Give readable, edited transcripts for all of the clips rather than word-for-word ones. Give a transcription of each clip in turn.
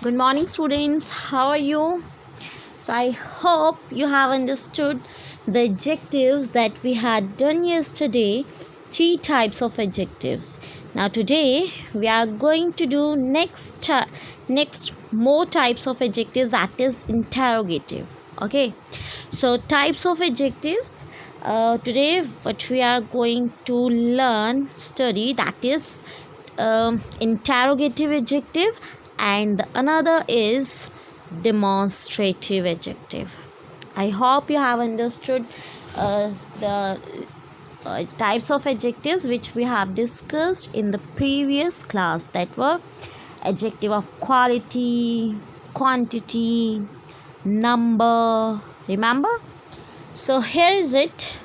Good morning, students. How are you? So, I hope you have understood the adjectives that we had done yesterday. Three types of adjectives. Now, today we are going to do next more types of adjectives, that is interrogative. Okay. So, types of adjectives. Today, what we are going to study, that is interrogative adjective, and another is demonstrative adjective. I hope you have understood the types of adjectives which we have discussed in the previous class, that were adjective of quality, quantity, number. Remember? So here is it.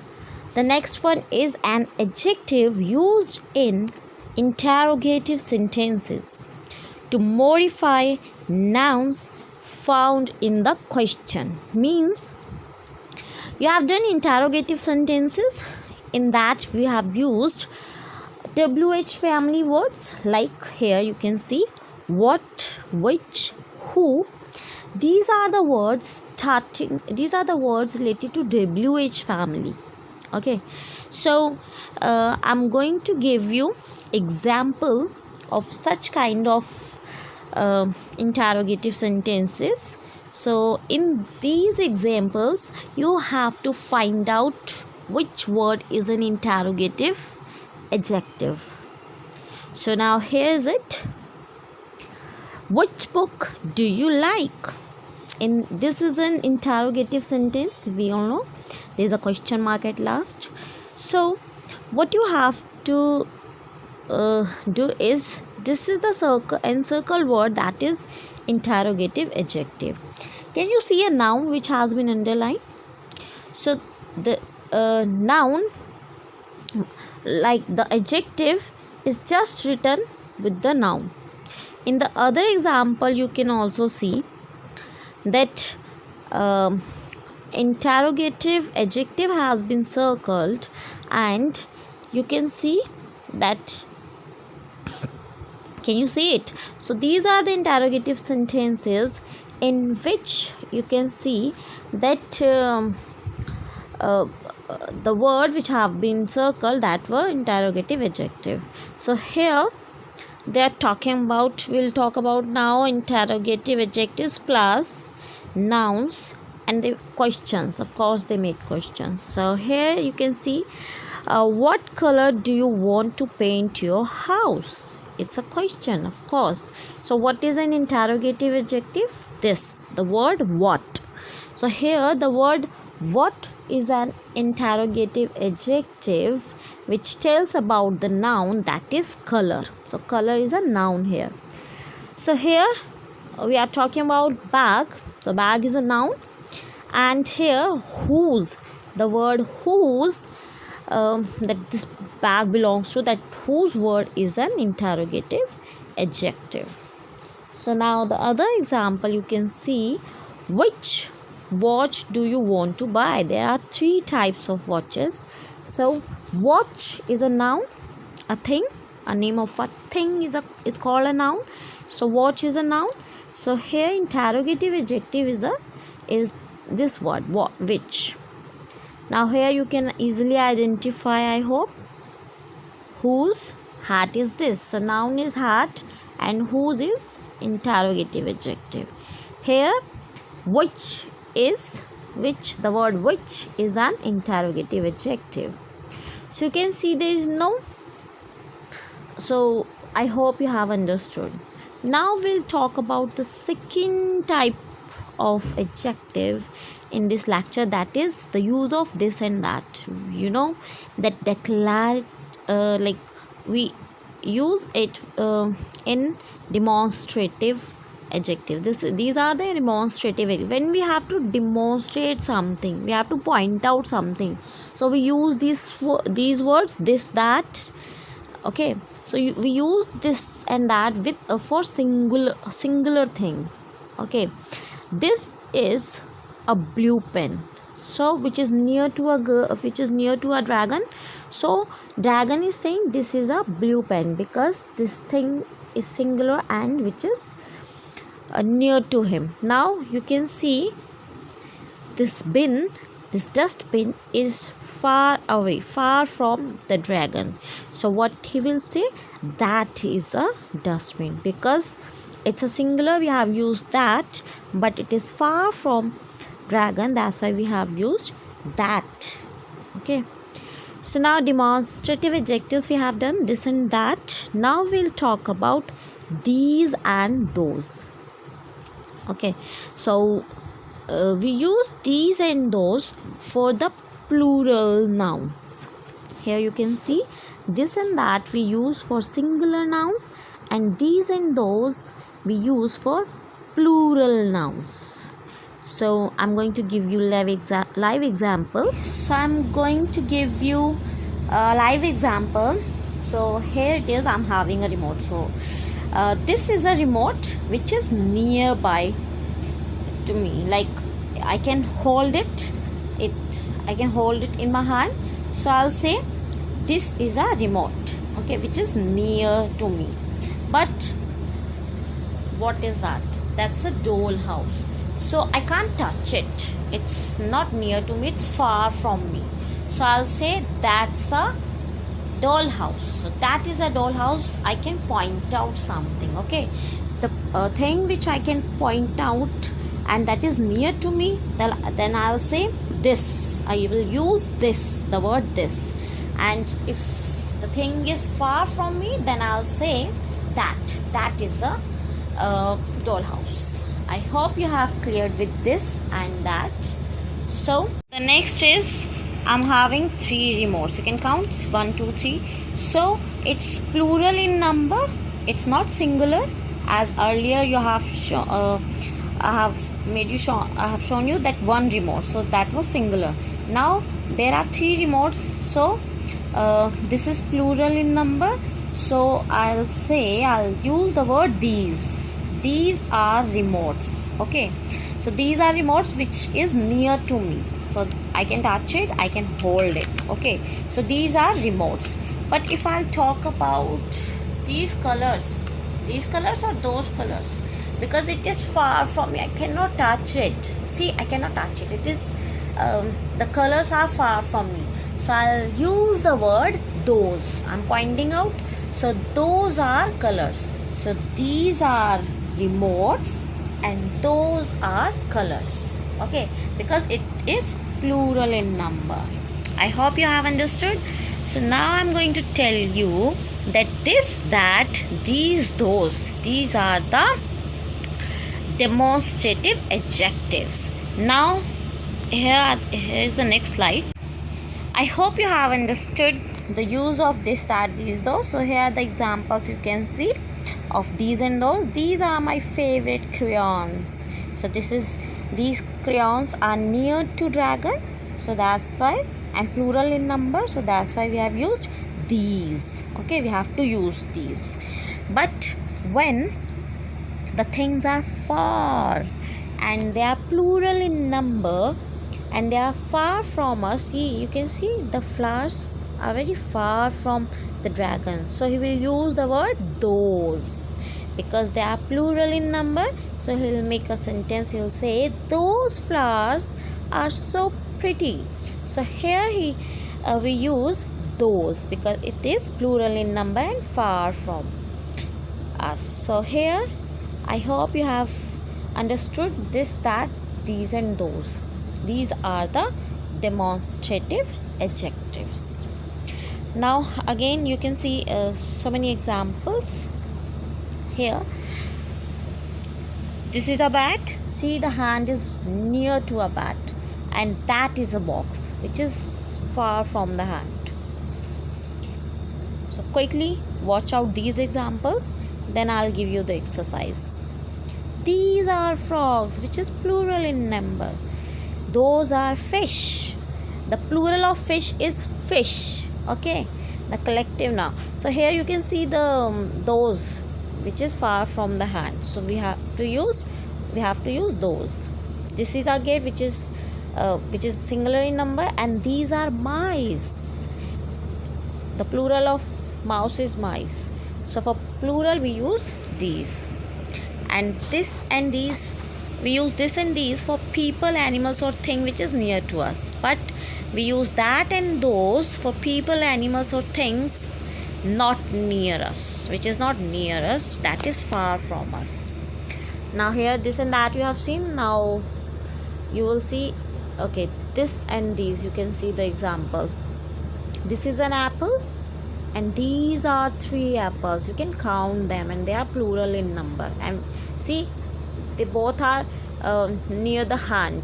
The next one is an adjective used in interrogative sentences to modify nouns found in the question. Means you have done interrogative sentences, in that we have used WH family words, like here you can see what, which, who. These are the words related to WH family. Okay, so I'm going to give you example of such kind of interrogative sentences. So in these examples you have to find out which word is an interrogative adjective. So now here is it. Which book do you like? In this is an interrogative sentence. We all know there is a question mark at last. So what you have to do is, this is the encircle word, that is interrogative adjective. Can you see a noun which has been underlined? So the noun, like the adjective, is just written with the noun. In the other example you can also see that interrogative adjective has been circled, and you can see that. Can you see it? So these are the interrogative sentences in which you can see that the word which have been circled, that were interrogative adjective. So here they are talking about, we'll talk about now interrogative adjectives plus nouns and the questions. Of course they made questions. So here you can see what color do you want to paint your house? It's a question, of course. So what is an interrogative adjective? This, the word what. So here the word what is an interrogative adjective which tells about the noun, that is color. So color is a noun here. So here we are talking about bag. So bag is a noun. And here whose, the word whose, that this bag belongs to, that whose word is an interrogative adjective. So now the other example you can see, which watch do you want to buy? There are three types of watches. So watch is a noun, a thing, a name of a thing is called a noun. So watch is a noun. So here interrogative adjective is this word which. Now here you can easily identify, I hope, whose hat is this. So noun is hat and whose is interrogative adjective. Here which is, which, the word which is an interrogative adjective. So you can see there is no. So I hope you have understood. Now we'll talk about the second type of adjective in this lecture, that is the use of this and that. You know that like we use it in demonstrative adjective. These are the demonstrative. When we have to demonstrate something, we have to point out something, so we use these words, this, that. Okay, so we use this and that with for singular thing. Okay, this is a blue pen, so which is near to a dragon. So dragon is saying this is a blue pen because this thing is singular and which is near to him. Now you can see this bin, this dustbin is far away, far from the dragon. So what he will say, that is a dustbin, because it's a singular, we have used that, but it is far from dragon, that's why we have used that. Okay, so now demonstrative adjectives we have done, this and that. Now we'll talk about these and those. Okay, so we use these and those for the plural nouns. Here you can see this and that we use for singular nouns, and these and those we use for plural nouns. So I'm going to give you live example. So I'm going to give you a live example. So here it is, I'm having a remote. So this is a remote which is nearby to me, like I can hold it in my hand. So I'll say this is a remote, okay, which is near to me. But what is that? That's a doll house. So I can't touch it, it's not near to me, it's far from me. So I'll say that's a doll house. So that is a doll house, I can point out something, okay. The thing which I can point out and that is near to me, then I'll say this. I will use this, the word this. And if the thing is far from me, then I'll say that is a dollhouse. I hope you have cleared with this and that. So the next is, I'm having 3 remotes. You can count 1, 2, 3. So it's plural in number, it's not singular. As earlier you have I have shown you that 1 remote, so that was singular. Now there are 3 remotes, so this is plural in number. So I'll use the word these are remotes, okay. So these are remotes which is near to me, so I can touch it, I can hold it, okay. So these are remotes. But if I'll talk about these colors or those colors, because it is far from me, I cannot touch it. See, I cannot touch it, it is the colors are far from me. So I'll use the word those. I'm pointing out, so those are colors. So these are remotes and those are colors, okay, because it is plural in number. I hope you have understood. So now I'm going to tell you that this, that, these, those, these are the demonstrative adjectives. Now here is the next slide. I hope you have understood the use of this, that, these, those. So here are the examples you can see of these and those. These are my favorite crayons. So these crayons are near to dragon, so that's why, and plural in number, so that's why we have used these, okay. We have to use these. But when the things are far and they are plural in number and they are far from us, see, you can see the flowers are very far from the dragon, so he will use the word those because they are plural in number. So he'll make a sentence, he'll say those flowers are so pretty. So here we use those because it is plural in number and far from us. So here I hope you have understood this, that, these and those. These are the demonstrative adjectives. Now again you can see so many examples here. This is a bat. See, the hand is near to a bat, and that is a box which is far from the hand. So quickly watch out these examples, then I'll give you the exercise. These are frogs, which is plural in number. Those are fish. The plural of fish is fish, okay, the collective now. So here you can see the those, which is far from the hand, so we have to use those. This is a gate, which is singular in number, and these are mice. The plural of mouse is mice, so for plural we use these. and this and these, we use this and these for people, animals or thing which is near to us, but we use that and those for people, animals or things not near us, which is not near us, that is far from us. Now here this and that you have seen. Now you will see, okay, this and these, you can see the example. This is an apple and these are 3 apples. You can count them and they are plural in number, and see they both are near the hand.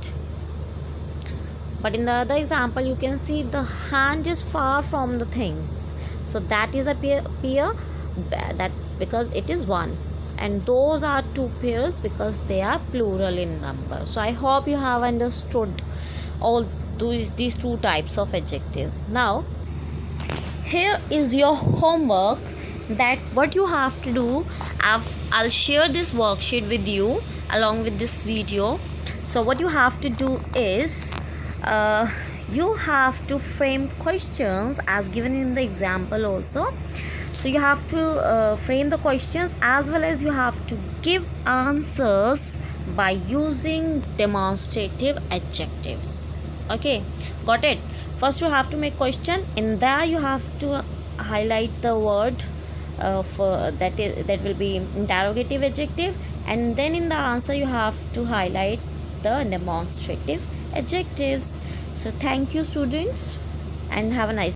But in the other example you can see the hand is far from the things, so that is a pair that because it is one, and those are 2 pairs because they are plural in number. So I hope you have understood all these 2 types of adjectives. Now here is your homework, that what you have to do. I'll share this worksheet with you along with this video. So what you have to do is you have to frame questions as given in the example also. So you have to frame the questions as well as you have to give answers by using demonstrative adjectives. Okay, got it? First you have to make question. In there you have to highlight the word for that will be interrogative adjective, and then in the answer you have to highlight the demonstrative adjectives. So thank you students and have a nice